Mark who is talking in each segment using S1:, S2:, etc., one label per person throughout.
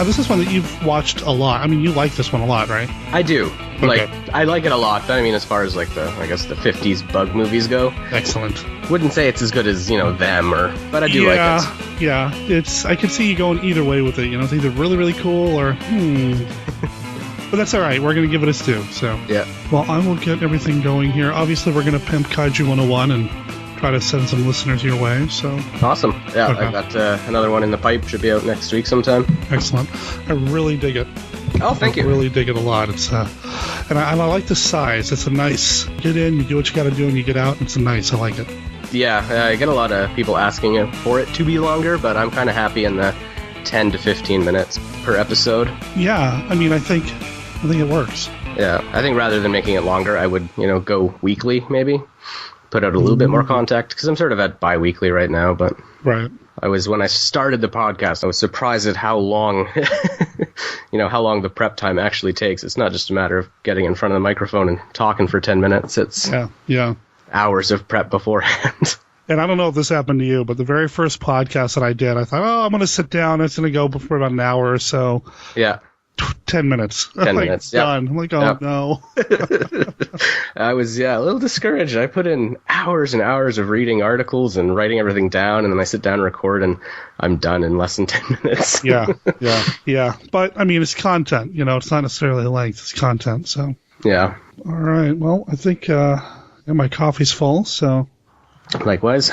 S1: Now, this is one that you've watched a lot. I mean, you like this one a lot, right?
S2: I do.
S1: Okay.
S2: Like, I like it a lot, but I mean, as far as, like, the 50s bug movies go.
S1: Excellent.
S2: Wouldn't say it's as good as, them, but I do like it.
S1: Yeah, I can see you going either way with it. It's either really, really cool or, But that's all right. We're going to give it its due, so.
S2: Yeah.
S1: Well, I will get everything going here. Obviously, we're going to pimp Kaiju 101 and try to send some listeners your way, so.
S2: Awesome. Yeah,
S1: okay.
S2: I've got another one in the pipe. Should be out next week sometime.
S1: Excellent. I really dig it.
S2: Oh, thank you.
S1: I really dig it a lot. It's and I like the size. It's a nice, get in, you do what you got to do, and you get out. It's nice. I like it.
S2: Yeah, I get a lot of people asking for it to be longer, but I'm kind of happy in the 10 to 15 minutes per episode.
S1: Yeah, I mean, I think it works.
S2: Yeah, I think rather than making it longer, I would, go weekly, maybe. Put out a little bit more content, because I'm sort of at bi-weekly right now, but...
S1: Right.
S2: When I started the podcast, I was surprised at how long, how long the prep time actually takes. It's not just a matter of getting in front of the microphone and talking for 10 minutes. It's hours of prep beforehand. And
S1: I don't know if this happened to you, but the very first podcast that I did, I thought, I'm going to sit down. It's going to go for about an hour or so.
S2: Yeah.
S1: 10 minutes.
S2: 10 minutes, yeah.
S1: Done. I'm like, no.
S2: I was, a little discouraged. I put in hours and hours of reading articles and writing everything down, and then I sit down and record, and I'm done in less than 10 minutes.
S1: Yeah. But, I mean, it's content. It's not necessarily length. It's content, so.
S2: Yeah.
S1: All right. Well, I think my coffee's full, so.
S2: Likewise.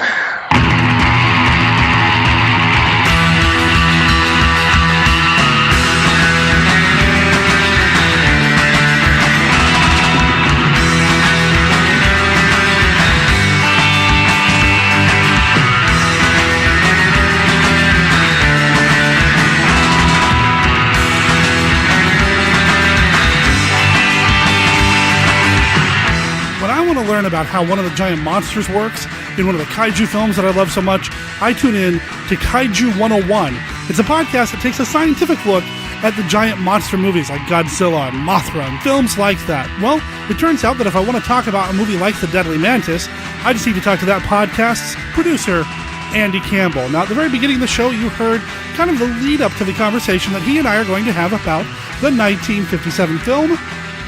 S1: Learn about how one of the giant monsters works in one of the Kaiju films that I love so much, I tune in to Kaiju 101. It's a podcast that takes a scientific look at the giant monster movies like Godzilla and Mothra and films like that. Well, it turns out that if I want to talk about a movie like The Deadly Mantis, I just need to talk to that podcast's producer, Andy Camble. Now, at the very beginning of the show, you heard kind of the lead up to the conversation that he and I are going to have about the 1957 film,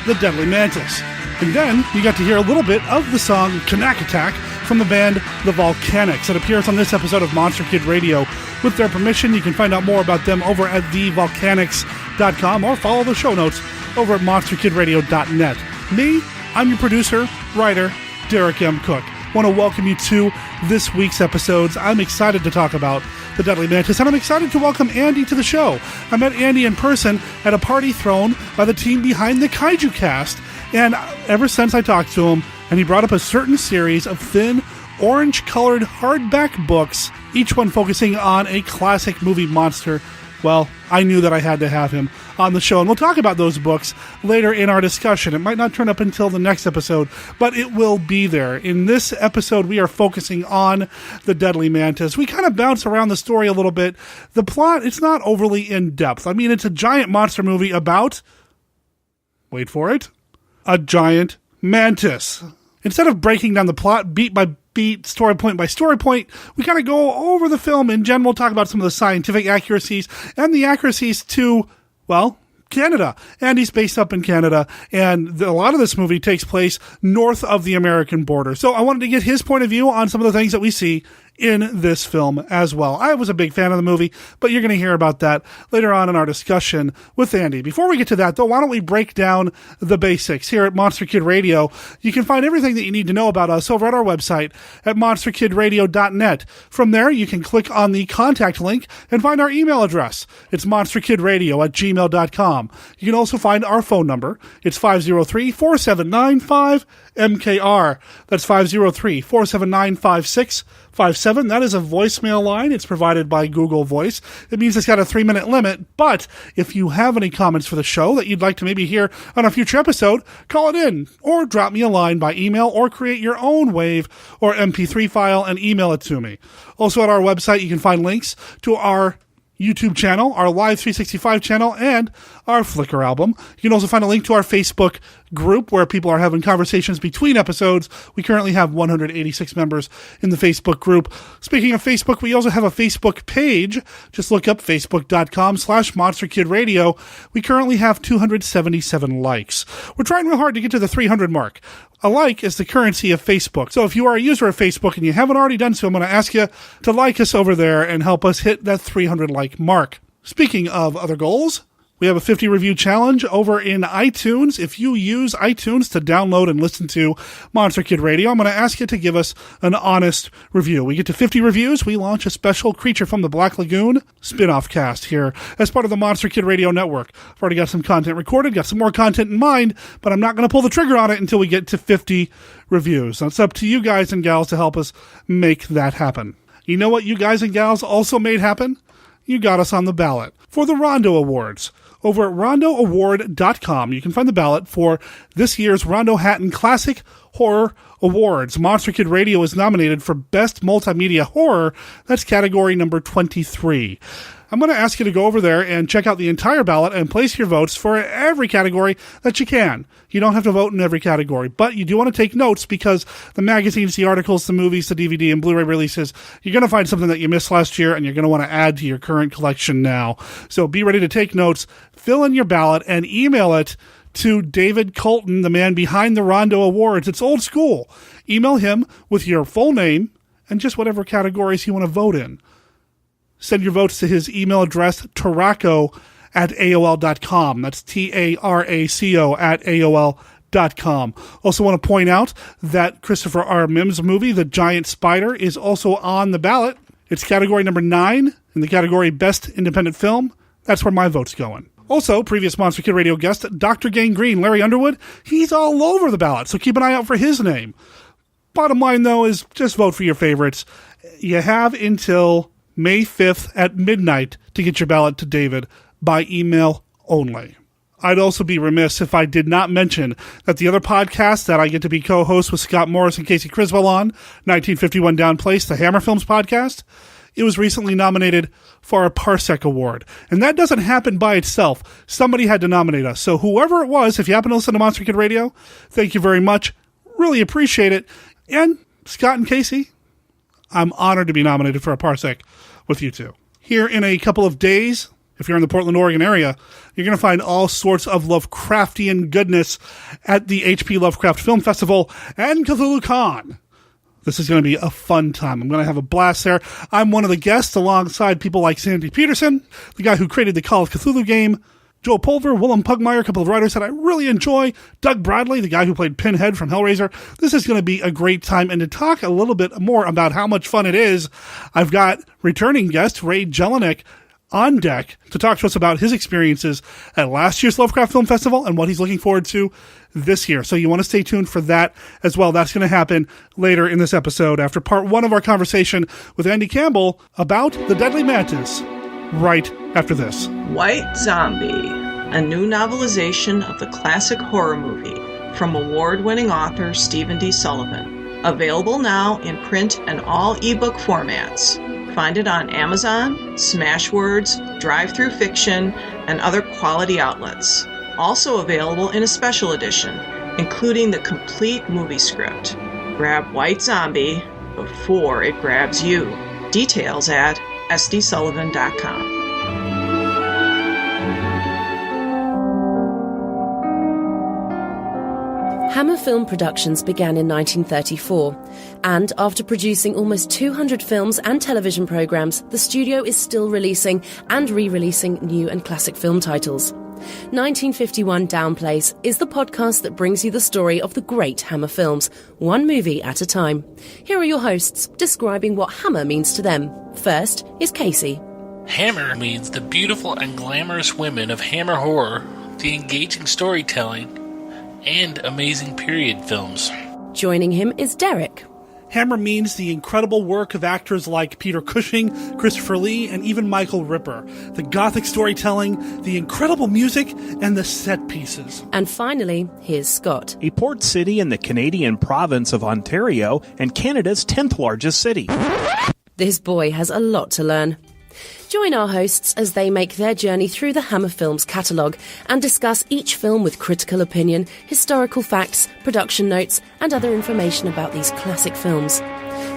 S1: The Deadly Mantis. And then you got to hear a little bit of the song Knack Attack from the band The Volcanics. It appears on this episode of Monster Kid Radio. With their permission, you can find out more about them over at thevolcanics.com or follow the show notes over at monsterkidradio.net. Me, I'm your producer, writer, Derek M. Cook. Want to welcome you to this week's episodes. I'm excited to talk about The Deadly Mantis, and I'm excited to welcome Andy to the show. I met Andy in person at a party thrown by the team behind the Kaiju Cast. And ever since I talked to him, and he brought up a certain series of thin, orange-colored hardback books, each one focusing on a classic movie monster, well, I knew that I had to have him on the show. And we'll talk about those books later in our discussion. It might not turn up until the next episode, but it will be there. In this episode, we are focusing on The Deadly Mantis. We kind of bounce around the story a little bit. The plot, it's not overly in-depth. I mean, it's a giant monster movie about... wait for it. A giant mantis. Instead of breaking down the plot beat by beat, story point by story point, we kind of go over the film in general, talk about some of the scientific accuracies and the accuracies to, well, Canada. And he's based up in Canada, and a lot of this movie takes place north of the American border. So I wanted to get his point of view on some of the things that we see in this film as well. I was a big fan of the movie, but you're going to hear about that later on in our discussion with Andy. Before we get to that, though, why don't we break down the basics? Here at Monster Kid Radio, you can find everything that you need to know about us over at our website at monsterkidradio.net. From there, you can click on the contact link and find our email address. It's monsterkidradio@gmail.com. You can also find our phone number. It's 503-4795-MKR. That's 503-479-5657. That is a voicemail line. It's provided by Google Voice. It means it's got a 3-minute limit, but if you have any comments for the show that you'd like to maybe hear on a future episode, call it in or drop me a line by email or create your own WAV or MP3 file and email it to me. Also at our website, you can find links to our YouTube channel, our Live 365 channel, and our Flickr album. You can also find a link to our Facebook group where people are having conversations between episodes. We currently have 186 members in the Facebook group. Speaking of Facebook, we also have a Facebook page. Just look up facebook.com/monsterkidradio. We currently have 277 likes. We're trying real hard to get to the 300 mark. A like is the currency of Facebook. So if you are a user of Facebook and you haven't already done so, I'm going to ask you to like us over there and help us hit that 300 like mark. Speaking of other goals, we have a 50 review challenge over in iTunes. If you use iTunes to download and listen to Monster Kid Radio, I'm going to ask you to give us an honest review. We get to 50 reviews, we launch a special Creature from the Black Lagoon spin-off cast here as part of the Monster Kid Radio Network. I've already got some content recorded, got some more content in mind, but I'm not going to pull the trigger on it until we get to 50 reviews. So it's up to you guys and gals to help us make that happen. You know what you guys and gals also made happen? You got us on the ballot for the Rondo Awards. Over at rondoaward.com, you can find the ballot for this year's Rondo Hatton Classic Horror Awards. Monster Kid Radio is nominated for Best Multimedia Horror. That's category number 23. I'm going to ask you to go over there and check out the entire ballot and place your votes for every category that you can. You don't have to vote in every category, but you do want to take notes because the magazines, the articles, the movies, the DVD, and Blu-ray releases, you're going to find something that you missed last year and you're going to want to add to your current collection now. So be ready to take notes, fill in your ballot, and email it to David Colton, the man behind the Rondo Awards. It's old school. Email him with your full name and just whatever categories you want to vote in. Send your votes to his email address, taraco@aol.com. That's TARACO@aol.com. Also want to point out that Christopher R. Mims' movie, The Giant Spider, is also on the ballot. It's category number 9 in the category Best Independent Film. That's where my vote's going. Also, previous Monster Kid Radio guest, Dr. Gangrene, Larry Underwood, he's all over the ballot, so keep an eye out for his name. Bottom line, though, is just vote for your favorites. You have until May 5th at midnight to get your ballot to David by email only. I'd also be remiss if I did not mention that the other podcast that I get to be co-host with Scott Morris and Casey Criswell on, 1951 Down Place, the Hammer Films podcast, it was recently nominated for a Parsec Award. And that doesn't happen by itself. Somebody had to nominate us. So whoever it was, if you happen to listen to Monster Kid Radio, thank you very much. Really appreciate it. And Scott and Casey, I'm honored to be nominated for a Parsec with you two. Here in a couple of days, if you're in the Portland, Oregon area, you're going to find all sorts of Lovecraftian goodness at the HP Lovecraft Film Festival and Cthulhu Con. This is going to be a fun time. I'm going to have a blast there. I'm one of the guests alongside people like Sandy Peterson, the guy who created the Call of Cthulhu game, Joel Pulver, Willem Pugmire, a couple of writers that I really enjoy, Doug Bradley, the guy who played Pinhead from Hellraiser. This is going to be a great time. And to talk a little bit more about how much fun it is, I've got returning guest Ray Jelinek on deck to talk to us about his experiences at last year's Lovecraft Film Festival and what he's looking forward to this year. So you want to stay tuned for that as well. That's going to happen later in this episode after part 1 of our conversation with Andy Camble about the Deadly Mantis. Right after this.
S3: White Zombie, a new novelization of the classic horror movie from award-winning author Stephen D. Sullivan. Available now in print and all ebook formats. Find it on Amazon, Smashwords, Drive-Thru Fiction, and other quality outlets. Also available in a special edition, including the complete movie script. Grab White Zombie before it grabs you. Details at sdsullivan.com.
S4: Hammer Film Productions began in 1934, and after producing almost 200 films and television programs, the studio is still releasing and re-releasing new and classic film titles. 1951 Down Place is the podcast that brings you the story of the great Hammer films, one movie at a time. Here are your hosts describing what Hammer means to them. First is Casey.
S5: Hammer means the beautiful and glamorous women of Hammer horror, the engaging storytelling, and amazing period films.
S4: Joining him is Derek.
S1: Hammer means the incredible work of actors like Peter Cushing, Christopher Lee, and even Michael Ripper. The gothic storytelling, the incredible music, and the set pieces.
S4: And finally, here's Scott.
S6: A port city in the Canadian province of Ontario and Canada's 10th largest city.
S4: This boy has a lot to learn. Join our hosts as they make their journey through the Hammer Films catalogue and discuss each film with critical opinion, historical facts, production notes, and other information about these classic films.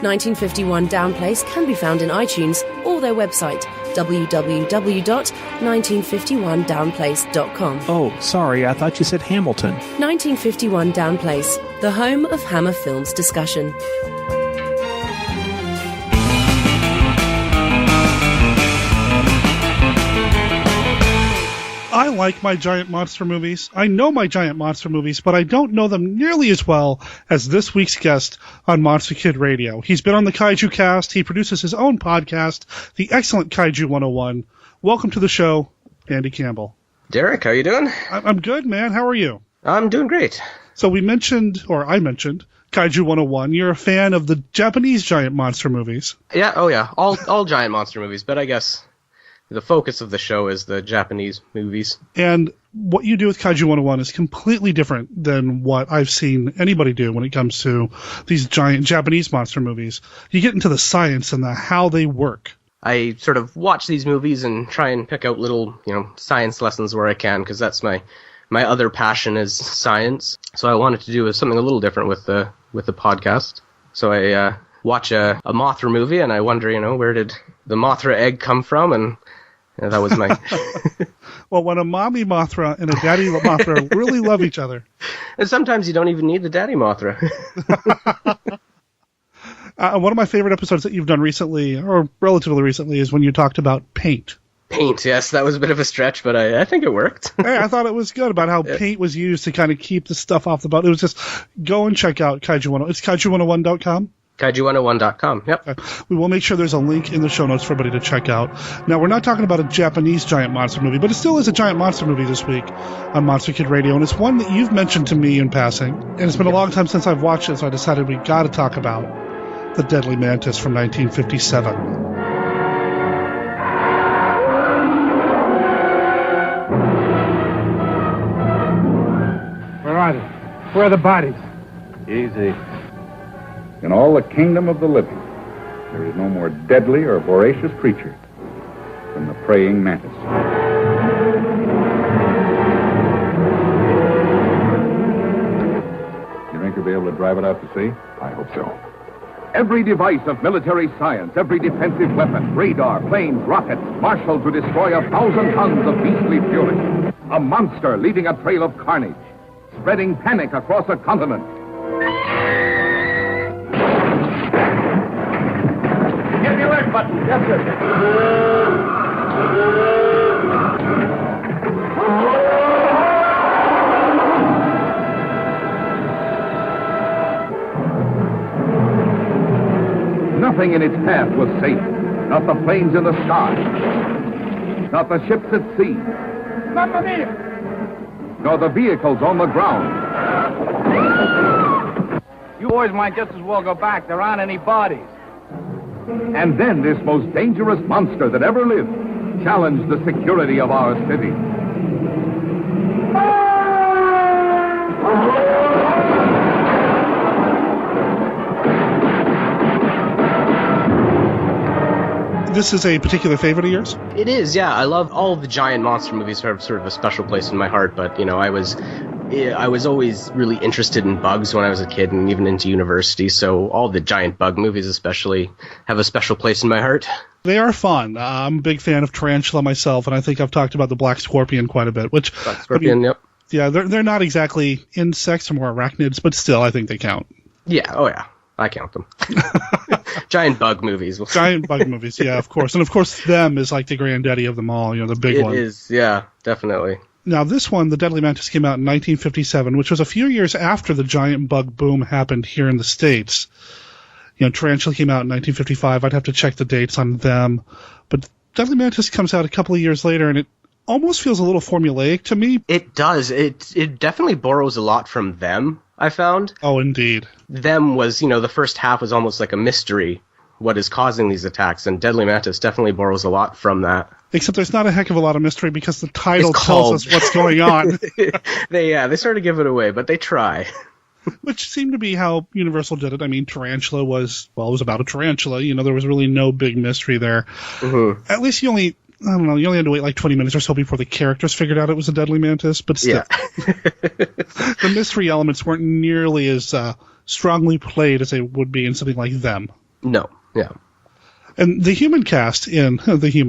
S4: 1951 Downplace can be found in iTunes or their website, www.1951downplace.com.
S6: Oh, sorry, I thought you said Hamilton.
S4: 1951 Downplace, the home of Hammer Films discussion.
S1: I like my giant monster movies. I know my giant monster movies, but I don't know them nearly as well as this week's guest on Monster Kid Radio. He's been on the Kaiju Cast. He produces his own podcast, the excellent Kaiju 101. Welcome to the show, Andy Camble.
S2: Derek, how you doing?
S1: I'm good, man. How are you?
S2: I'm doing great.
S1: So I mentioned Kaiju 101. You're a fan of the Japanese giant monster movies.
S2: Yeah, oh yeah, all giant monster movies, but I guess the focus of the show is the Japanese movies. And
S1: what you do with Kaiju 101 is completely different than what I've seen anybody do when it comes to these giant Japanese monster movies. You get into the science and how they work.
S2: I sort of watch these movies and try and pick out little, science lessons where I can, because that's my other passion is science. So I wanted to do something a little different with the podcast. So I watch a Mothra movie and I wonder, where did the Mothra egg come from? And that was my...
S1: Well, when a mommy Mothra and a daddy Mothra really love each other.
S2: And sometimes you don't even need the daddy Mothra.
S1: One of my favorite episodes that you've done recently, or relatively recently, is when you talked about paint.
S2: Paint, yes. That was a bit of a stretch, but I think it worked.
S1: Hey, I thought it was good about how paint was used to kind of keep the stuff off the boat. It was just, go and check out Kaiju 101. It's Kaiju101.com?
S2: Kaiju101.com, yep.
S1: Okay. We will make sure there's a link in the show notes for everybody to check out. Now, we're not talking about a Japanese giant monster movie, but it still is a giant monster movie this week on Monster Kid Radio, and it's one that you've mentioned to me in passing, and it's been a long time since I've watched it, so I decided we got to talk about The Deadly Mantis from 1957.
S7: Where are they? Where are the bodies?
S8: Easy. In all the kingdom of the living, there is no more deadly or voracious creature than the praying mantis. You think you'll be able to drive it out to sea?
S9: I hope so. Every device of military science, every defensive weapon, radar, planes, rockets, marshaled to destroy 1,000 tons of beastly fury. A monster leaving a trail of carnage, spreading panic across a continent. Hit the alert button. Yes, sir. Nothing in its path was safe. Not the planes in the sky. Not the ships at sea.
S7: Mamma mia!
S9: Nor the vehicles on the ground.
S7: You boys might just as well go back. There aren't any bodies.
S9: And then this most dangerous monster that ever lived challenged the security of our city.
S1: This is a particular favorite of yours?
S2: It is, yeah. I love all the giant monster movies. Have sort of a special place in my heart, but I was always really interested in bugs when I was a kid and even into university, so all the giant bug movies especially have a special place in my heart.
S1: They are fun. I'm a big fan of Tarantula myself, and I think I've talked about the Black Scorpion quite a bit. Black
S2: Scorpion, yep.
S1: Yeah, they're not exactly insects, they're more arachnids, but still, I think they count.
S2: Yeah, oh yeah. I count them. Giant bug movies.
S1: Giant bug movies, yeah, of course. And of course, them is like the granddaddy of them all, the big one.
S2: It is, yeah, definitely.
S1: Now, this one, The Deadly Mantis, came out in 1957, which was a few years after the giant bug boom happened here in the States. Tarantula came out in 1955. I'd have to check the dates on them. But Deadly Mantis comes out a couple of years later, and it almost feels a little formulaic to me.
S2: It does. It definitely borrows a lot from them, I found.
S1: Oh, indeed.
S2: Them was, the first half was almost like a mystery, what is causing these attacks, and Deadly Mantis definitely borrows a lot from that.
S1: Except there's not a heck of a lot of mystery because the title tells us what's going on.
S2: They sort of give it away, but they try.
S1: Which seemed to be how Universal did it. I mean, Tarantula was about a tarantula. There was really no big mystery there. Mm-hmm. At least you only had to wait like 20 minutes or so before the characters figured out it was a Deadly Mantis, but still. Yeah. The mystery elements weren't nearly as strongly played as they would be in something like Them.
S2: No, yeah.
S1: And the human cast in Deadly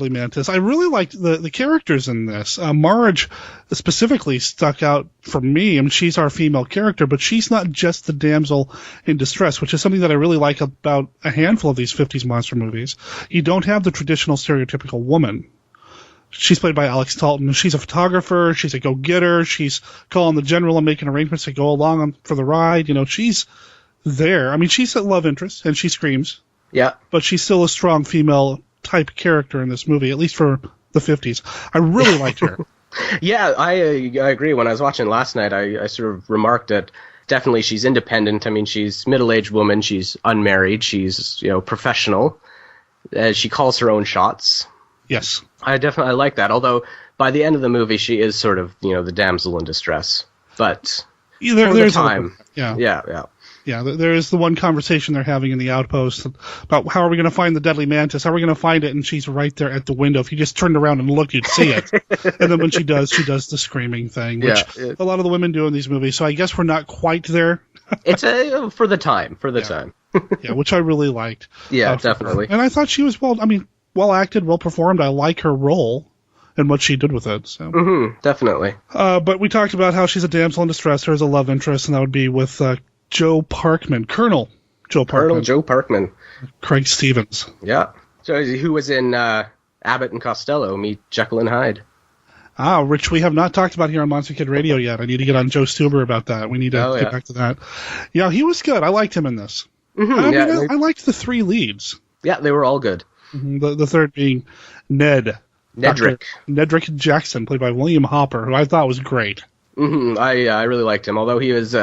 S1: Mantis, I really liked the characters in this. Marge specifically stuck out for me. I mean, she's our female character, but she's not just the damsel in distress, which is something that I really like about a handful of these 50s monster movies. You don't have the traditional stereotypical woman. She's played by Alex Talton. She's a photographer. She's a go-getter. She's calling the general and making arrangements to go along for the ride. She's there. I mean, she's a love interest, and she screams.
S2: Yeah.
S1: But she's still a strong female type character in this movie, at least for the 50s. I really liked her.
S2: Yeah, I agree. When I was watching last night, I sort of remarked that definitely she's independent. I mean, she's a middle-aged woman. She's unmarried. She's, professional. She calls her own shots.
S1: Yes.
S2: I like that. Although, by the end of the movie, she is sort of, the damsel in distress. But there's time. Yeah.
S1: Yeah, there is the one conversation they're having in the outpost about how are we going to find the Deadly Mantis? How are we going to find it? And she's right there at the window. If you just turned around and looked, you'd see it. And then when she does the screaming thing, which a lot of the women do in these movies. So I guess we're not quite there.
S2: It's for the time.
S1: Yeah, which I really liked.
S2: Yeah, definitely.
S1: And I thought she was well acted, well performed. I like her role and what she did with it. So.
S2: Definitely.
S1: But we talked about how she's a damsel in distress. Her as a love interest, and that would be with Joe Parkman, Colonel Joe Parkman. Craig Stevens.
S2: Yeah. So who was in Abbott and Costello, Meet Jekyll and Hyde.
S1: Rich, we have not talked about here on Monster Kid Radio yet. I need to get on Joe Stuber about that. We need to get back to that. Yeah, he was good. I liked him in this. Mm-hmm. I liked the three leads.
S2: Yeah, they were all good.
S1: Mm-hmm. The third being Nedrick Jackson, played by William Hopper, who I thought was great.
S2: Mm-hmm. I really liked him, although he was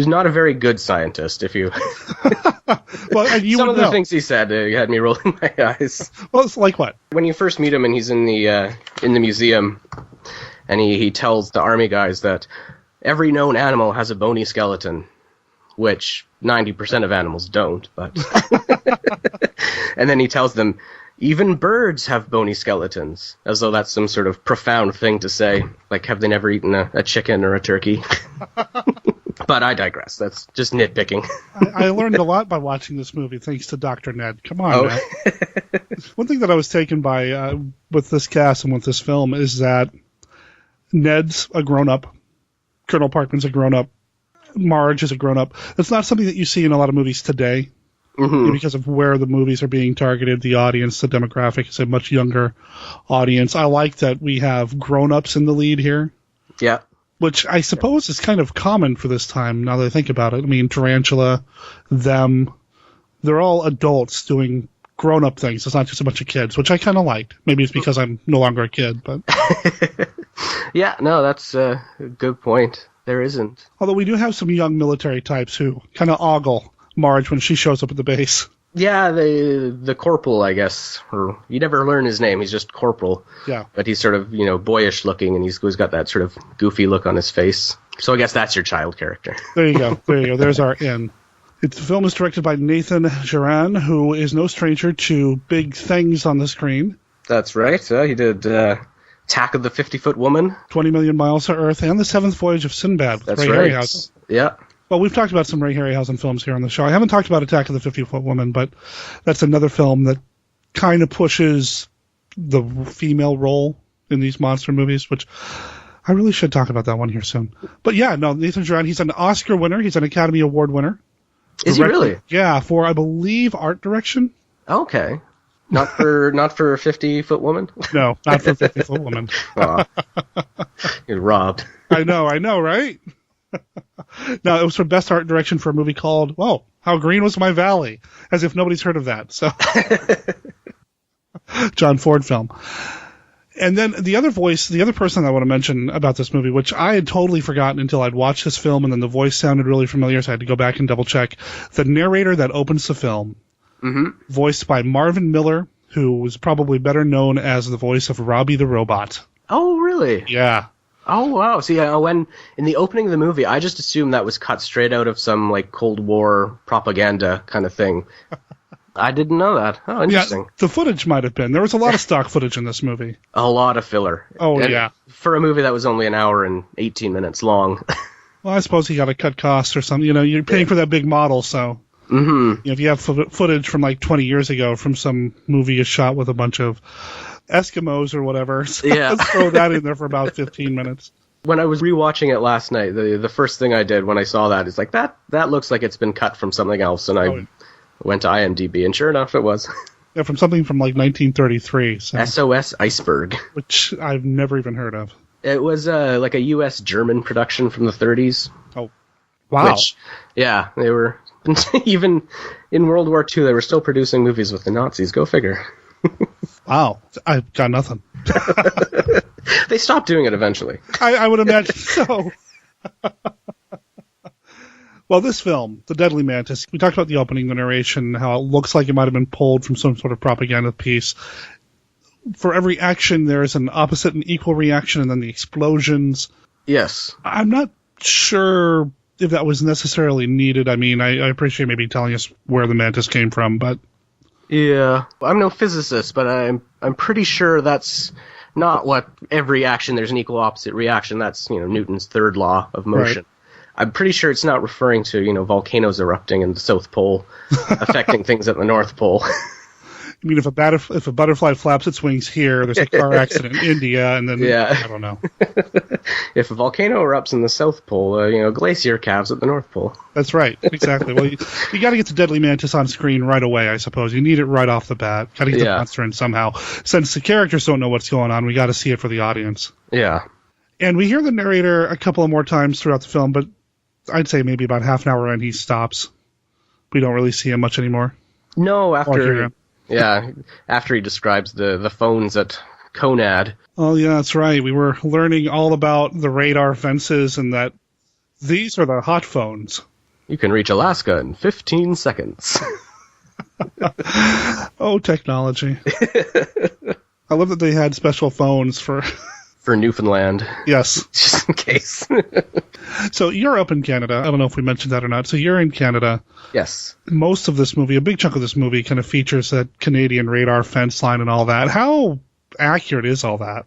S2: not a very good scientist. If you, some of the things he said had me rolling my eyes.
S1: Well, it's like what?
S2: When you first meet him and he's in the museum, and he tells the army guys that every known animal has a bony skeleton, which 90% of animals don't. But and then he tells them even birds have bony skeletons, as though that's some sort of profound thing to say. Like, have they never eaten a chicken or a turkey? But I digress. That's just nitpicking.
S1: I learned a lot by watching this movie, thanks to Dr. Ned. Come on, Ned. One thing that I was taken by with this cast and with this film is that Ned's a grown-up. Colonel Parkman's a grown-up. Marge is a grown-up. It's not something that you see in a lot of movies today. Mm-hmm. Because of where the movies are being targeted, the audience, the demographic is a much younger audience. I like that we have grown-ups in the lead here.
S2: Yeah.
S1: Which I suppose is kind of common for this time, now that I think about it. I mean, Tarantula, Them, they're all adults doing grown-up things. It's not just a bunch of kids, which I kind of liked. Maybe it's because I'm no longer a kid, but...
S2: Yeah, no, that's a good point. There isn't.
S1: Although we do have some young military types who kind of ogle Marge when she shows up at the base.
S2: Yeah, the corporal, I guess. Or you never learn his name. He's just corporal.
S1: Yeah.
S2: But he's sort of, boyish looking, and he's got that sort of goofy look on his face. So I guess that's your child character.
S1: There you go. There's our in. The film is directed by Nathan Juran, who is no stranger to big things on the screen.
S2: That's right. He did Attack of the 50-Foot Woman.
S1: 20 Million Miles to Earth, and The Seventh Voyage of Sinbad with Ray Harryhausen.
S2: Yeah.
S1: Well, we've talked about some Ray Harryhausen films here on the show. I haven't talked about Attack of the 50-Foot Woman, but that's another film that kind of pushes the female role in these monster movies, which I really should talk about that one here soon. But yeah, no, Nathan Juran, he's an Oscar winner. He's an Academy Award winner.
S2: Is he really?
S1: Yeah, for, I believe, art direction.
S2: Okay. Not for 50-Foot Woman?
S1: No, not for 50-Foot Woman.
S2: You're robbed.
S1: I know, right? No, it was for best art direction for a movie called, Whoa, How Green Was My Valley? As if nobody's heard of that. So, John Ford film. And then the other person I want to mention about this movie, which I had totally forgotten until I'd watched this film, and then the voice sounded really familiar, so I had to go back and double check. The narrator that opens the film, voiced by Marvin Miller, who was probably better known as the voice of Robbie the Robot.
S2: Oh, really?
S1: Yeah.
S2: Oh, wow. See, when in the opening of the movie, I just assumed that was cut straight out of some like Cold War propaganda kind of thing. I didn't know that. Oh, interesting.
S1: Yeah, the footage might have been. There was a lot of stock footage in this movie.
S2: A lot of filler.
S1: Oh, and yeah.
S2: For a movie that was only an hour and 18 minutes long.
S1: Well, I suppose you got to cut costs or something. You know, you're paying for that big model, so... Mm-hmm. You know, if you have footage from like 20 years ago from some movie is shot with a bunch of Eskimos or whatever, so let's throw that in there for about 15 minutes.
S2: When I was rewatching it last night, the first thing I did when I saw that is like, that looks like it's been cut from something else, and I went to IMDb, and sure enough, it was.
S1: Yeah, from something from like 1933. So.
S2: SOS Iceberg.
S1: Which I've never even heard of.
S2: It was like a U.S.-German production from the 30s.
S1: Oh, wow.
S2: Which, yeah, they were... Even in World War II, they were still producing movies with the Nazis. Go figure.
S1: Wow. I've got nothing.
S2: They stopped doing it eventually.
S1: I would imagine so. Well, this film, The Deadly Mantis, we talked about the opening, the narration, how it looks like it might have been pulled from some sort of propaganda piece. For every action, there is an opposite and equal reaction, and then the explosions.
S2: Yes.
S1: I'm not sure if that was necessarily needed. I mean, I appreciate maybe telling us where the mantis came from, but...
S2: Yeah. I'm no physicist, but I'm pretty sure that's not what every action, there's an equal opposite reaction. That's, Newton's third law of motion. Right. I'm pretty sure it's not referring to, volcanoes erupting in the South Pole, affecting things at the North Pole.
S1: I mean, if a butterfly flaps its wings here, there's a car accident in India, and then, I don't know.
S2: If a volcano erupts in the South Pole, glacier calves at the North Pole.
S1: That's right, exactly. Well, you got to get the Deadly Mantis on screen right away, I suppose. You need it right off the bat. Got to get the monster in somehow. Since the characters don't know what's going on, we got to see it for the audience.
S2: Yeah.
S1: And we hear the narrator a couple of more times throughout the film, but I'd say maybe about half an hour in, he stops. We don't really see him much anymore.
S2: No, after he describes the phones at Conad.
S1: Oh, yeah, that's right. We were learning all about the radar fences and that these are the hot phones.
S2: You can reach Alaska in 15 seconds.
S1: Oh, technology. I love that they had special phones for
S2: Newfoundland.
S1: Yes.
S2: Just in case.
S1: So you're up in Canada. I don't know if we mentioned that or not. So you're in Canada.
S2: Yes.
S1: Most of this movie, a big chunk of this movie, kind of features that Canadian radar fence line and all that. How accurate is all that?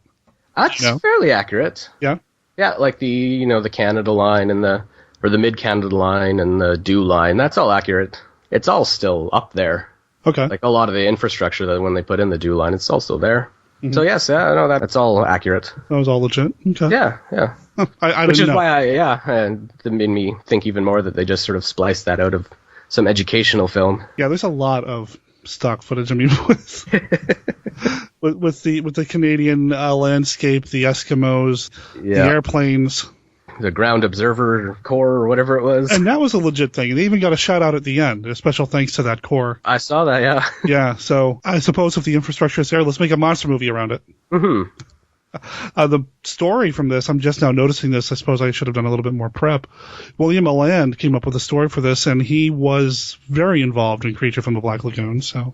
S2: That's fairly accurate.
S1: Yeah?
S2: Yeah, like the Canada line and the mid-Canada line and the DEW line. That's all accurate. It's all still up there.
S1: Okay.
S2: Like a lot of the infrastructure that when they put in the DEW line, it's all still there. Mm-hmm. So yes, that's all accurate.
S1: That was all legit. Okay.
S2: Yeah.
S1: I
S2: Which is
S1: know.
S2: why and it made me think even more that they just sort of spliced that out of some educational film.
S1: Yeah, there's a lot of stock footage. I mean, with the Canadian landscape, the Eskimos, the airplanes.
S2: The Ground Observer Corps or whatever it was.
S1: And that was a legit thing. They even got a shout out at the end. A special thanks to that corps.
S2: I saw that, yeah.
S1: Yeah, so I suppose if the infrastructure is there, let's make a monster movie around it.
S2: Mm-hmm.
S1: The story from this, I'm just now noticing this. I suppose I should have done a little bit more prep. William Alland came up with a story for this, and he was very involved in Creature from the Black Lagoon, so...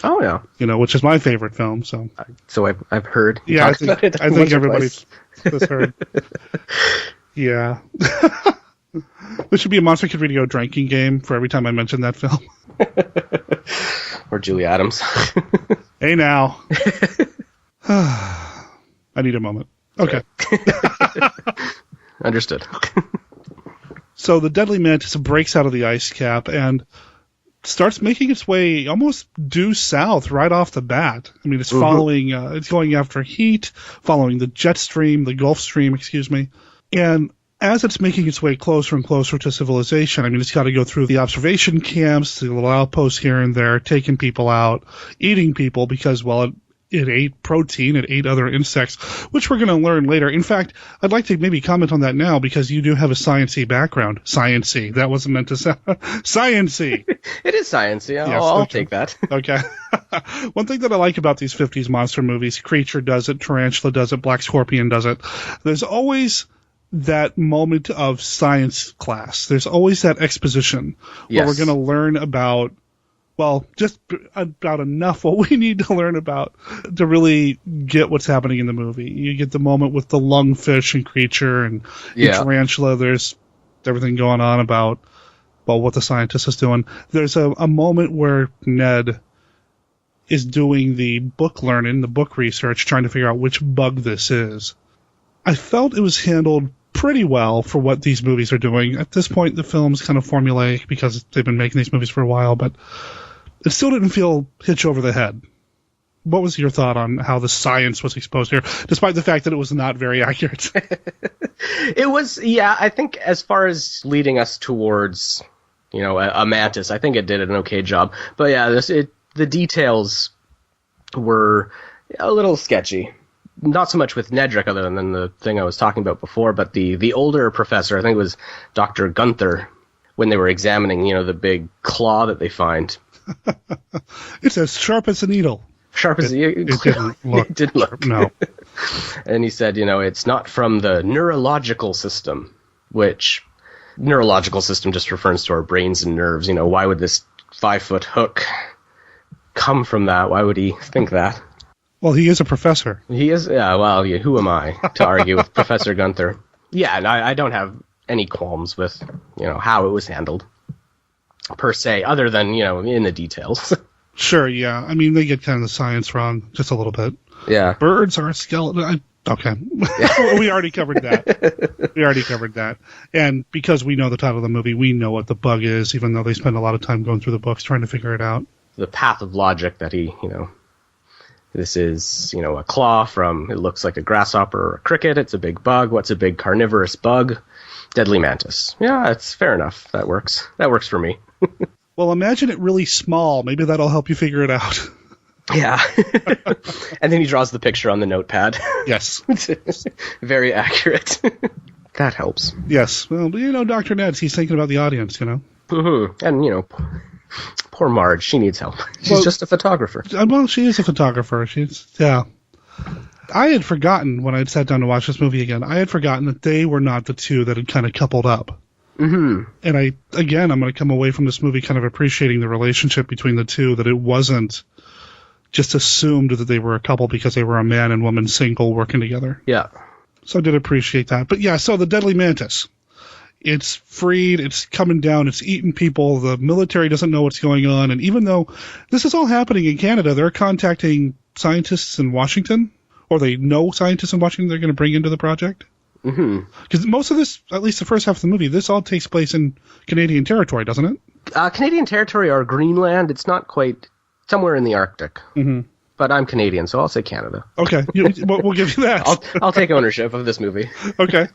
S2: Oh, yeah.
S1: Which is my favorite film, so...
S2: So I've heard.
S1: Yeah, I think everybody's heard. Yeah. There should be a Monster Kid Radio drinking game for every time I mention that film.
S2: Or Julie Adams.
S1: Hey, now. I need a moment. Okay.
S2: Understood.
S1: So the Deadly Mantis breaks out of the ice cap and starts making its way almost due south right off the bat. I mean, it's following, it's going after heat, following the jet stream, the Gulf Stream, and as it's making its way closer and closer to civilization, I mean, it's got to go through the observation camps, the little outposts here and there, taking people out, eating people because, well, it ate protein, it ate other insects, which we're going to learn later. In fact, I'd like to maybe comment on that now because you do have a science-y background. Science-y. That wasn't meant to sound... Science-y.
S2: It is science-y. I'll take that.
S1: Okay. One thing that I like about these 50s monster movies, Creature does it, Tarantula does it, Black Scorpion does it, there's always that moment of science class. There's always that exposition where we're going to learn about Well, just about enough what we need to learn about to really get what's happening in the movie. You get the moment with the lungfish and creature and the tarantula. There's everything going on about what the scientist is doing. There's a moment where Ned is doing the book learning, the book research, trying to figure out which bug this is. I felt it was handled pretty well for what these movies are doing. At this point, the film's kind of formulaic because they've been making these movies for a while, but it still didn't feel hitch over the head. What was your thought on how the science was exposed here, despite the fact that it was not very accurate?
S2: It was, I think as far as leading us towards, a mantis, I think it did an okay job. But the details were a little sketchy. Not so much with Nedrick, other than the thing I was talking about before, but the older professor, I think it was Dr. Gunther, when they were examining, the big claw that they find.
S1: It's as sharp as a needle.
S2: Sharp as it didn't look. It didn't look.
S1: No.
S2: And he said, it's not from the neurological system, which neurological system just refers to our brains and nerves. Why would this 5-foot hook come from that? Why would he think that?
S1: Well, he is a professor.
S2: He is? Yeah, well, who am I to argue with Professor Gunther? Yeah, and I don't have any qualms with, how it was handled, per se, other than, in the details.
S1: Sure, yeah. I mean, they get kind of the science wrong just a little bit.
S2: Yeah.
S1: Birds are skeletal. Okay. We already covered that. And because we know the title of the movie, we know what the bug is, even though they spend a lot of time going through the books trying to figure it out.
S2: The path of logic that he, this is, a claw from, it looks like a grasshopper or a cricket. It's a big bug. What's a big carnivorous bug? Deadly Mantis. Yeah, it's fair enough. That works. That works for me.
S1: Well, imagine it really small. Maybe that'll help you figure it out.
S2: Yeah. And then he draws the picture on the notepad.
S1: Yes.
S2: Very accurate. That helps.
S1: Yes. Well, Dr. Ned's, he's thinking about the audience,
S2: Mm-hmm. And, poor Marge, she needs help. She's just a photographer.
S1: Well, she is a photographer. I had forgotten, when I had sat down to watch this movie again, I had forgotten that they were not the two that had kind of coupled up.
S2: Mm-hmm.
S1: And I'm going to come away from this movie kind of appreciating the relationship between the two, that it wasn't just assumed that they were a couple because they were a man and woman single working together.
S2: Yeah.
S1: So I did appreciate that. But yeah, so the Deadly Mantis. It's freed, it's coming down, it's eating people, the military doesn't know what's going on, and even though this is all happening in Canada, they're contacting scientists in Washington, or they know scientists in Washington they're going to bring into the project.
S2: Mm-hmm.
S1: Because most of this, at least the first half of the movie, this all takes place in Canadian territory, doesn't it?
S2: Canadian territory or Greenland, it's not quite somewhere in the Arctic.
S1: Mm-hmm.
S2: But I'm Canadian, so I'll say Canada.
S1: Okay, we'll give you that.
S2: I'll take ownership of this movie.
S1: Okay.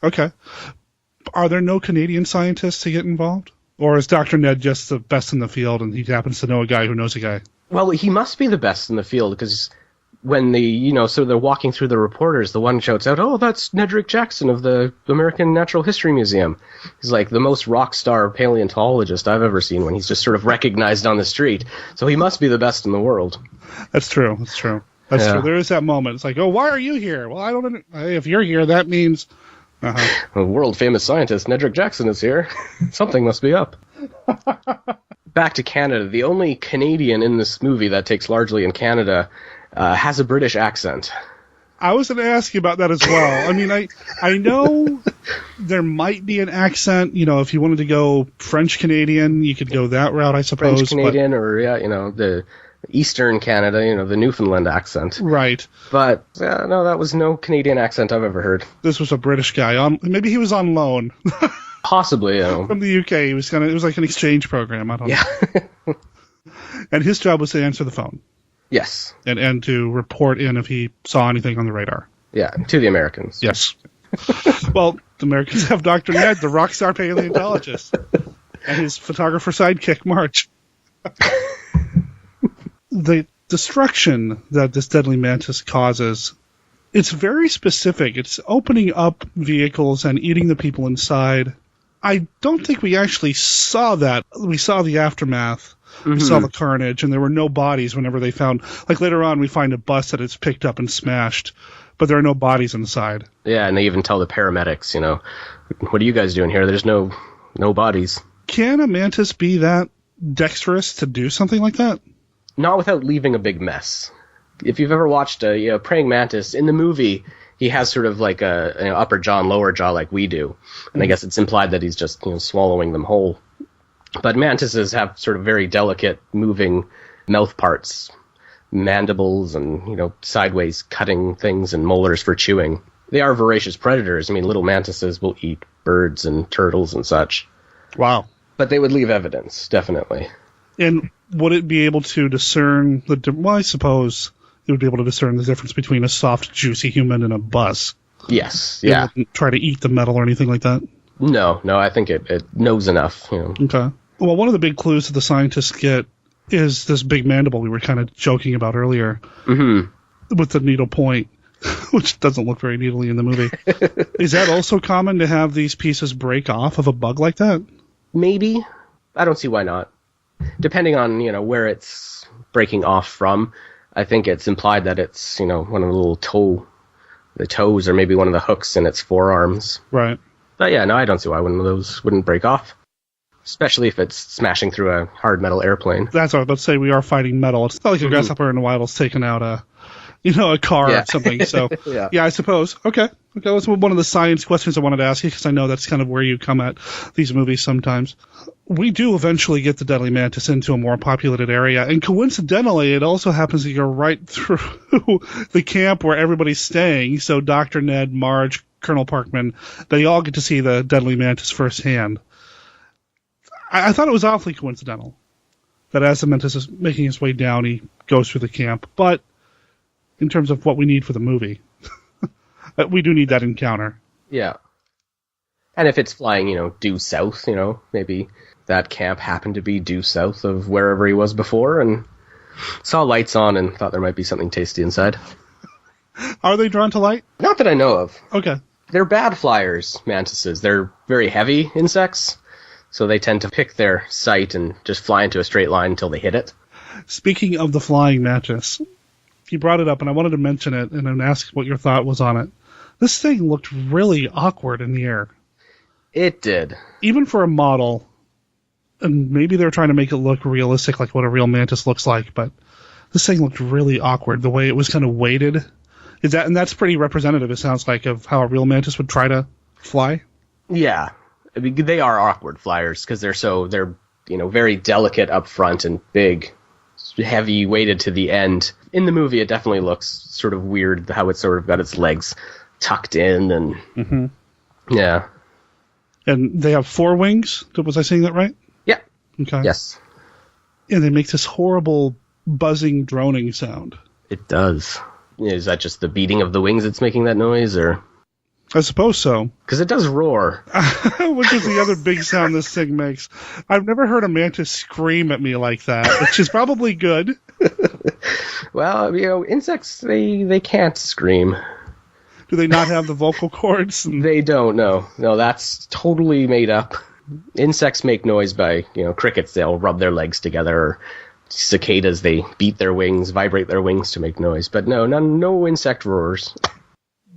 S1: Are there no Canadian scientists to get involved? Or is Dr. Ned just the best in the field and he happens to know a guy who knows a guy?
S2: Well, he must be the best in the field because when so they're walking through the reporters, the one shouts out, "Oh, that's Nedrick Jackson of the American Natural History Museum." He's like the most rock star paleontologist I've ever seen when he's just sort of recognized on the street. So he must be the best in the world.
S1: That's true. True. There is that moment. It's like, oh, why are you here? Well, I don't. If you're here, that means.
S2: A world-famous scientist, Nedrick Jackson, is here. Something must be up. Back to Canada. The only Canadian in this movie that takes largely in Canada has a British accent.
S1: I was going to ask you about that as well. I mean, I know there might be an accent. If you wanted to go French-Canadian, you could go that route, I suppose.
S2: French-Canadian or, the Eastern Canada, the Newfoundland accent.
S1: Right.
S2: But, no, that was no Canadian accent I've ever heard.
S1: This was a British guy. Maybe he was on loan.
S2: Possibly,
S1: From the UK. It was like an exchange program. I don't know. And his job was to answer the phone.
S2: Yes.
S1: And to report in if he saw anything on the radar.
S2: Yeah, to the Americans.
S1: Yes. Well, the Americans have Dr. Ned, the rock star paleontologist, and his photographer sidekick, March. The destruction that this Deadly Mantis causes, it's very specific. It's opening up vehicles and eating the people inside. I don't think we actually saw that. We saw the aftermath. Mm-hmm. We saw the carnage, and there were no bodies whenever they found... Like, later on, we find a bus that it's picked up and smashed, but there are no bodies inside.
S2: Yeah, and they even tell the paramedics, what are you guys doing here? There's no bodies.
S1: Can a mantis be that dexterous to do something like that?
S2: Not without leaving a big mess. If you've ever watched a praying mantis, in the movie, he has sort of like a upper jaw and lower jaw like we do. And I guess it's implied that he's just swallowing them whole. But mantises have sort of very delicate moving mouth parts, mandibles and, sideways cutting things and molars for chewing. They are voracious predators. I mean, little mantises will eat birds and turtles and such.
S1: Wow.
S2: But they would leave evidence, definitely.
S1: And would it be able to discern I suppose it would be able to discern the difference between a soft, juicy human and a buzz.
S2: Yes, yeah.
S1: It wouldn't try to eat the metal or anything like that?
S2: No, I think it knows enough.
S1: Okay. Well, one of the big clues that the scientists get is this big mandible we were kind of joking about earlier. Mm-hmm. With the needle point, which doesn't look very needly in the movie. Is that also common to have these pieces break off of a bug like that? Maybe.
S2: I don't see why not. Depending on, where it's breaking off from, I think it's implied that it's, one of the the toes, or maybe one of the hooks in its forearms.
S1: Right.
S2: But yeah, no, I don't see why one of those wouldn't break off. Especially if it's smashing through a hard metal airplane.
S1: That's what I was about to say. We are fighting metal. It's not like a grasshopper in the wild is taking out a car or something. So, yeah, I suppose. Okay. That was one of the science questions I wanted to ask you, because I know that's kind of where you come at these movies sometimes. We do eventually get the Deadly Mantis into a more populated area, and coincidentally, it also happens to go right through the camp where everybody's staying. So Dr. Ned, Marge, Colonel Parkman, they all get to see the Deadly Mantis firsthand. I thought it was awfully coincidental that as the Mantis is making his way down, he goes through the camp. But in terms of what we need for the movie, we do need that encounter.
S2: Yeah. And if it's flying, due south, maybe that camp happened to be due south of wherever he was before and saw lights on and thought there might be something tasty inside.
S1: Are they drawn to light?
S2: Not that I know of.
S1: Okay.
S2: They're bad flyers, mantises. They're very heavy insects. So they tend to pick their sight and just fly into a straight line until they hit it.
S1: Speaking of the flying mantis, you brought it up, and I wanted to mention it and then ask what your thought was on it. This thing looked really awkward in the air.
S2: It did.
S1: Even for a model, and maybe they were trying to make it look realistic, like what a real mantis looks like, but this thing looked really awkward, the way it was kind of weighted. And that's pretty representative, it sounds like, of how a real mantis would try to fly?
S2: Yeah. I mean, they are awkward flyers because they're very delicate up front and big, heavy, weighted to the end. In the movie, it definitely looks sort of weird how it's sort of got its legs tucked in and yeah.
S1: And they have 4 wings. Was I saying that right?
S2: Yeah.
S1: Okay.
S2: Yes.
S1: And they make this horrible buzzing, droning sound.
S2: It does. Is that just the beating of the wings that's making that noise, or?
S1: I suppose so.
S2: Because it does roar.
S1: Which is the other big sound this thing makes. I've never heard a mantis scream at me like that, which is probably good.
S2: Well, insects, they can't scream.
S1: Do they not have the vocal cords?
S2: They don't, no. No, that's totally made up. Insects make noise by, crickets, they'll rub their legs together, or cicadas, they beat their wings, vibrate their wings to make noise. But no insect roars.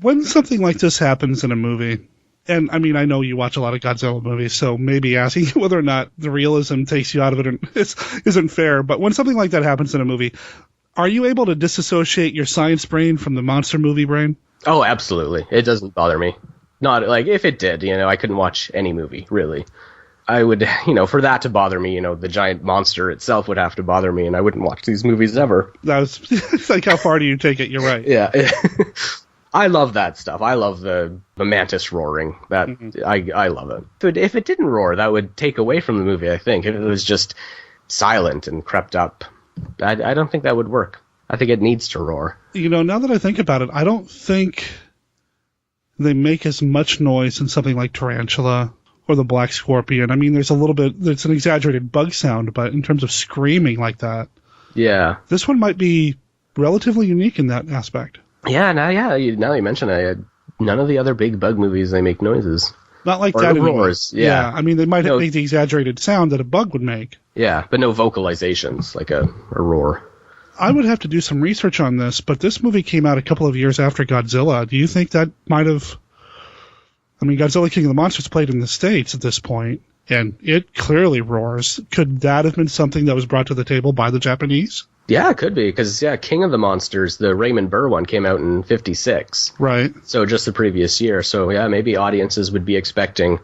S1: When something like this happens in a movie, and I mean, I know you watch a lot of Godzilla movies, so maybe asking whether or not the realism takes you out of it isn't fair, but when something like that happens in a movie, are you able to disassociate your science brain from the monster movie brain?
S2: Oh, absolutely. It doesn't bother me. Not, like, if it did, I couldn't watch any movie, really. I would, for that to bother me, the giant monster itself would have to bother me, and I wouldn't watch these movies ever.
S1: It's like, how far do you take it? You're right.
S2: Yeah. I love that stuff. I love the mantis roaring. That I love it. But if it didn't roar, that would take away from the movie, I think. If it was just silent and crept up, I don't think that would work. I think it needs to roar.
S1: Now that I think about it, I don't think they make as much noise in something like Tarantula or the Black Scorpion. I mean, there's an exaggerated bug sound, but in terms of screaming like that,
S2: yeah,
S1: this one might be relatively unique in that aspect.
S2: Yeah, now you mention it, none of the other big bug movies, they make noises.
S1: Not like
S2: or
S1: that.
S2: Roars. Yeah.
S1: I mean, they might make the exaggerated sound that a bug would make.
S2: Yeah, but no vocalizations, like a roar.
S1: I would have to do some research on this, but this movie came out a couple of years after Godzilla. Do you think that might have... I mean, Godzilla King of the Monsters played in the States at this point. and it clearly roars. Could that have been something that was brought to the table by the Japanese?
S2: Yeah, it could be, because, King of the Monsters, the Raymond Burr one, came out in 1956.
S1: Right.
S2: So just the previous year. So, yeah, maybe audiences would be expecting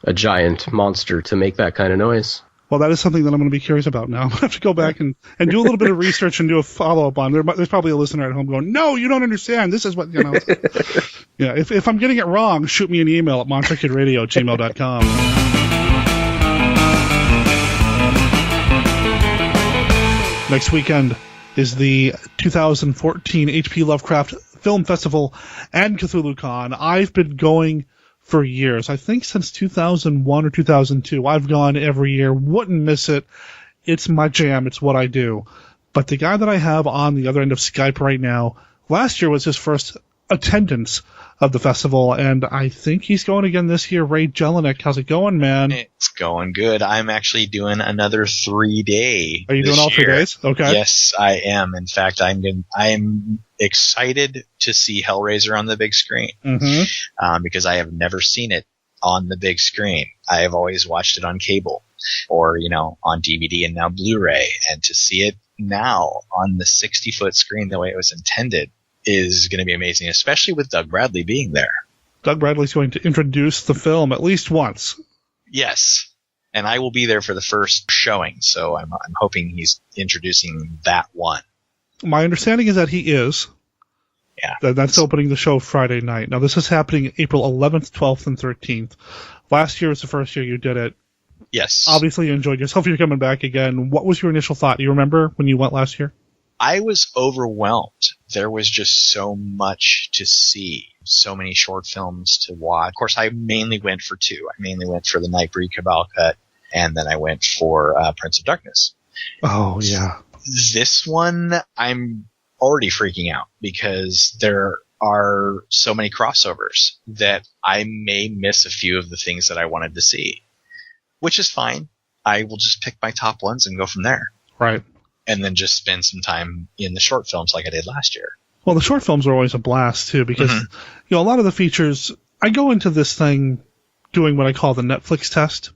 S2: a giant monster to make that kind of noise.
S1: Well, that is something that I'm going to be curious about now. I'm going to have to go back and do a little bit of research and do a follow-up on. There's probably a listener at home going, no, you don't understand. This is what, you know. Yeah, if I'm getting it wrong, shoot me an email at monsterkidradio@gmail.com. Next weekend is the 2014 HP Lovecraft Film Festival and CthulhuCon. I've been going for years. I think since 2001 or 2002. I've gone every year. Wouldn't miss it. It's my jam. It's what I do. But the guy that I have on the other end of Skype right now, last year was his first attendance of the festival, and I think he's going again this year. Ray Jelinek, how's it going, man?
S10: It's going good. I'm actually doing another 3-day.
S1: Are you doing all 3 days? Okay.
S10: Yes, I am. In fact, I'm excited to see Hellraiser on the big screen, because I have never seen it on the big screen. I have always watched it on cable or, on DVD and now Blu-ray, and to see it now on the 60-foot screen the way it was intended is going to be amazing, especially with Doug Bradley being there.
S1: Doug Bradley's going to introduce the film at least once.
S10: Yes, and I will be there for the first showing, so I'm hoping he's introducing that one.
S1: My understanding is that he is.
S10: Yeah.
S1: That's opening the show Friday night. Now, this is happening April 11th, 12th, and 13th. Last year was the first year you did it.
S10: Yes.
S1: Obviously, you enjoyed yourself. You're coming back again. What was your initial thought? Do you remember when you went last year?
S10: I was overwhelmed. There was just so much to see, so many short films to watch. Of course, I mainly went for two. I mainly went for the Nightbreed Cabal cut, and then I went for Prince of Darkness.
S1: Oh, yeah.
S10: This one, I'm already freaking out because there are so many crossovers that I may miss a few of the things that I wanted to see, which is fine. I will just pick my top ones and go from there.
S1: Right.
S10: And then just spend some time in the short films like I did last year.
S1: Well, the short films are always a blast, too, because a lot of the features, I go into this thing doing what I call the Netflix test.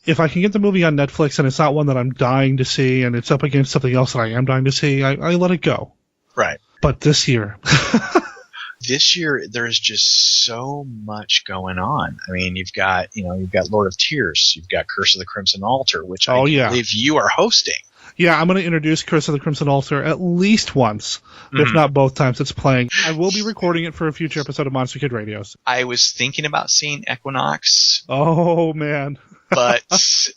S1: If I can get the movie on Netflix and it's not one that I'm dying to see and it's up against something else that I am dying to see, I let it go.
S10: Right.
S1: But this year...
S10: This year, there's just so much going on. I mean, you've got Lord of Tears, you've got Curse of the Crimson Altar, which I believe you are hosting.
S1: Yeah, I'm going to introduce Curse of the Crimson Altar at least once, if not both times it's playing. I will be recording it for a future episode of Monster Kid Radio.
S10: I was thinking about seeing Equinox.
S1: Oh, man.
S10: But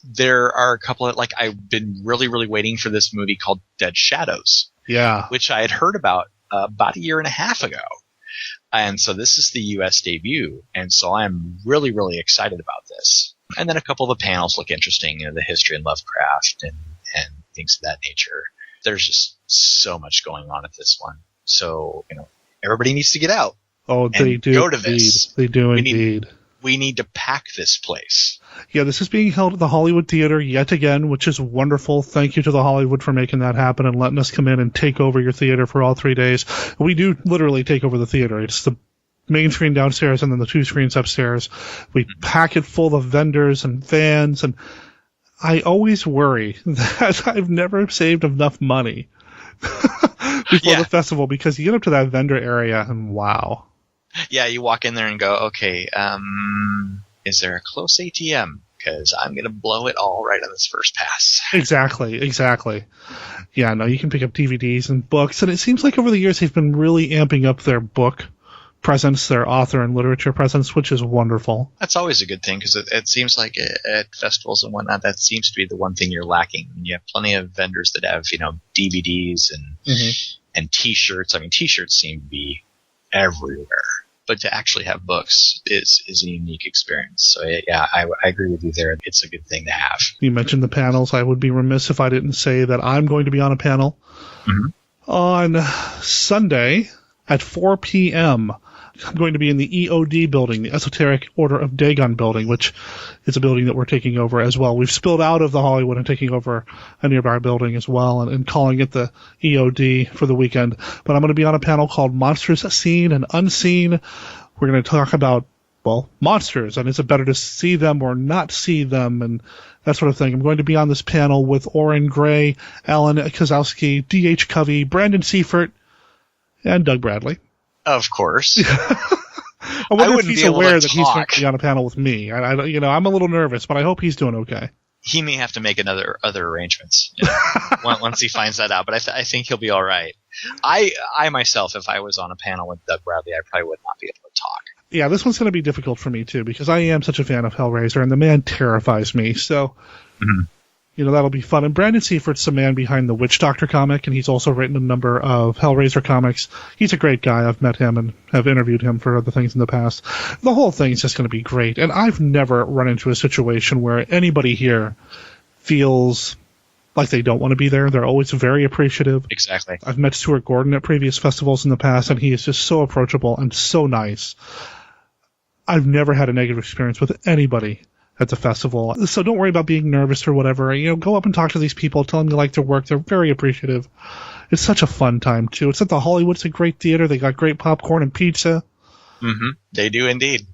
S10: there are a couple of, I've been really, really waiting for this movie called Dead Shadows.
S1: Yeah.
S10: Which I had heard about a year and a half ago. And so this is the U.S. debut, and so I'm really, really excited about this. And then a couple of the panels look interesting, the history and Lovecraft and things of that nature. There's just so much going on at this one. So, everybody needs to get out.
S1: Oh, they do.
S10: Go to this.
S1: They do indeed.
S10: We need to pack this place.
S1: Yeah, this is being held at the Hollywood Theater yet again, which is wonderful. Thank you to the Hollywood for making that happen and letting us come in and take over your theater for all 3 days. We do literally take over the theater. It's the main screen downstairs and then the two screens upstairs. We pack it full of vendors and fans, and I always worry that I've never saved enough money before the festival, because you get up to that vendor area and wow.
S10: Yeah, you walk in there and go, okay, is there a close ATM? Because I'm going to blow it all right on this first pass.
S1: Exactly. Yeah, no, you can pick up DVDs and books, and it seems like over the years they've been really amping up their book presence, their author and literature presence, which is wonderful.
S10: That's always a good thing, because it seems like at festivals and whatnot, that seems to be the one thing you're lacking. You have plenty of vendors that have, DVDs and T-shirts. I mean, T-shirts seem to be everywhere. But to actually have books is a unique experience. So, yeah, I agree with you there. It's a good thing to have. You mentioned the panels. I would be remiss if I didn't say that I'm going to be on a panel on Sunday at 4 p.m. I'm going to be in the EOD building, the Esoteric Order of Dagon building, which is a building that we're taking over as well. We've spilled out of the Hollywood and taking over a nearby building as well and calling it the EOD for the weekend. But I'm going to be on a panel called Monsters Seen and Unseen. We're going to talk about
S1: well, monsters, and is it better to see them or not see them, and that sort of thing. I'm going to be on this panel with Oren Gray, Alan Kozowski, D.H. Covey, Brandon Seifert, and Doug Bradley.
S10: Of course.
S1: I wonder if he's aware that he's going to be on a panel with me. I'm a little nervous, but I hope he's doing okay.
S10: He may have to make other arrangements once he finds that out, but I think he'll be all right. I myself, if I was on a panel with Doug Bradley, I probably would not be able to talk.
S1: Yeah, this one's going to be difficult for me, too, because I am such a fan of Hellraiser, and the man terrifies me, so... Mm-hmm. That'll be fun. And Brandon Seifert's the man behind the Witch Doctor comic, and he's also written a number of Hellraiser comics. He's a great guy. I've met him and have interviewed him for other things in the past. The whole thing's just going to be great. And I've never run into a situation where anybody here feels like they don't want to be there. They're always very appreciative.
S10: Exactly.
S1: I've met Stuart Gordon at previous festivals in the past, and he is just so approachable and so nice. I've never had a negative experience with anybody at the festival. So don't worry about being nervous or whatever. Go up and talk to these people, tell them you like their work. They're very appreciative. It's such a fun time, too. It's at the Hollywood. It's a great theater. They got great popcorn and pizza.
S10: Mm-hmm. They do indeed.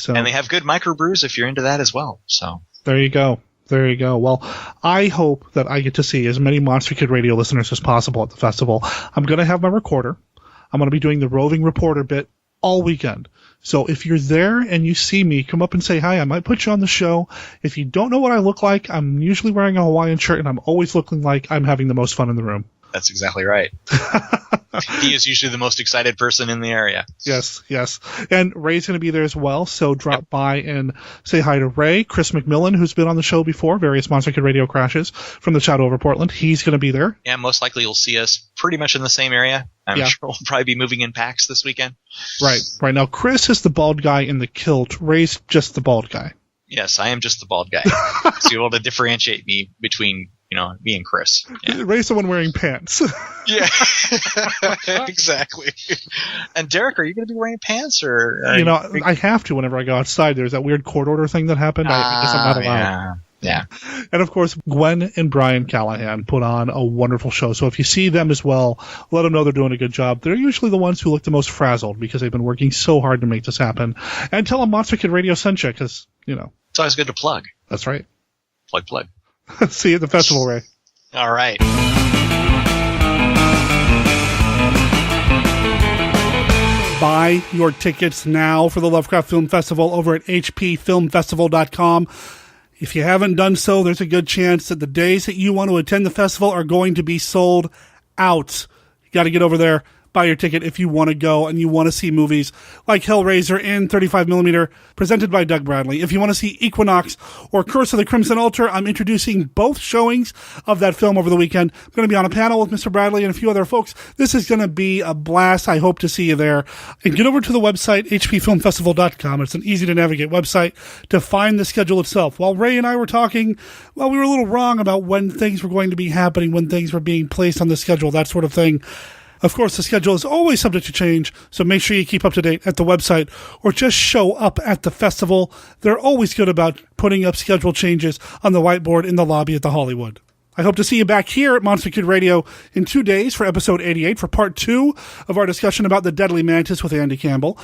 S10: And they have good microbrews if you're into that as well. So
S1: there you go. There you go. Well, I hope that I get to see as many Monster Kid Radio listeners as possible at the festival. I'm going to have my recorder. I'm going to be doing the roving reporter bit all weekend. So if you're there and you see me, come up and say hi. I might put you on the show. If you don't know what I look like, I'm usually wearing a Hawaiian shirt, and I'm always looking like I'm having the most fun in the room.
S10: That's exactly right. He is usually the most excited person in the area.
S1: Yes. And Ray's going to be there as well, so drop by and say hi to Ray. Chris McMillan, who's been on the show before, various Monster Kid Radio crashes from the Shadow over Portland, he's going to be there.
S10: Yeah, most likely you'll see us pretty much in the same area. I'm sure we'll probably be moving in packs this weekend.
S1: Right. Now, Chris is the bald guy in the kilt. Ray's just the bald guy.
S10: Yes, I am just the bald guy. So you're able to differentiate me between me and Chris. Yeah.
S1: Ray's the one wearing pants.
S10: Yeah, exactly. And Derek, are you going to be wearing pants, or
S1: I have to whenever I go outside. There's that weird court order thing that happened. I guess I'm not allowed.
S10: Yeah.
S1: And of course, Gwen and Brian Callahan put on a wonderful show. So if you see them as well, let them know they're doing a good job. They're usually the ones who look the most frazzled because they've been working so hard to make this happen. And tell them Monster Kid Radio sent you because,
S10: it's always good to plug.
S1: That's right.
S10: Plug.
S1: See you at the festival, Ray.
S10: All right.
S1: Buy your tickets now for the Lovecraft Film Festival over at hpfilmfestival.com. If you haven't done so, there's a good chance that the days that you want to attend the festival are going to be sold out. You got to get over there. Buy your ticket if you want to go and you want to see movies like Hellraiser in 35mm, presented by Doug Bradley. If you want to see Equinox or Curse of the Crimson Altar, I'm introducing both showings of that film over the weekend. I'm going to be on a panel with Mr. Bradley and a few other folks. This is going to be a blast. I hope to see you there. And get over to the website, hpfilmfestival.com. It's an easy-to-navigate website to find the schedule itself. While Ray and I were talking, we were a little wrong about when things were going to be happening, when things were being placed on the schedule, that sort of thing. Of course, the schedule is always subject to change, so make sure you keep up to date at the website or just show up at the festival. They're always good about putting up schedule changes on the whiteboard in the lobby at the Hollywood. I hope to see you back here at Monster Kid Radio in 2 days for episode 88 for part 2 of our discussion about the Deadly Mantis with Andy Camble.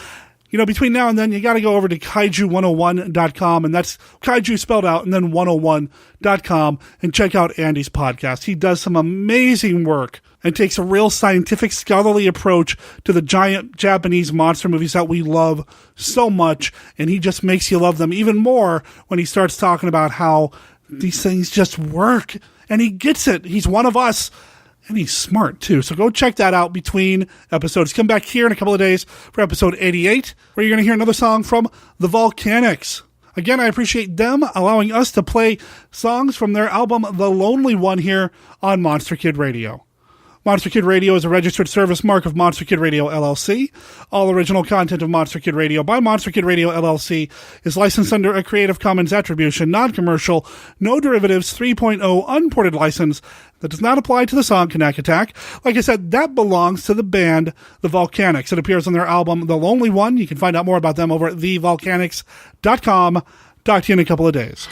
S1: Between now and then, you got to go over to kaiju101.com, and that's kaiju spelled out, and then 101.com, and check out Andy's podcast. He does some amazing work and takes a real scientific, scholarly approach to the giant Japanese monster movies that we love so much, and he just makes you love them even more when he starts talking about how these things just work, and he gets it. He's one of us. And he's smart, too. So go check that out between episodes. Come back here in a couple of days for episode 88, where you're going to hear another song from the Volcanics. Again, I appreciate them allowing us to play songs from their album The Lonely One here on Monster Kid Radio. Monster Kid Radio is a registered service mark of Monster Kid Radio LLC. All original content of Monster Kid Radio by Monster Kid Radio LLC is licensed under a Creative Commons Attribution, Non-Commercial, No Derivatives 3.0 Unported license that does not apply to the song Knack Attack. Like I said, that belongs to the band The Volcanics. It appears on their album The Lonely One. You can find out more about them over at thevolcanics.com. Talk to you in a couple of days.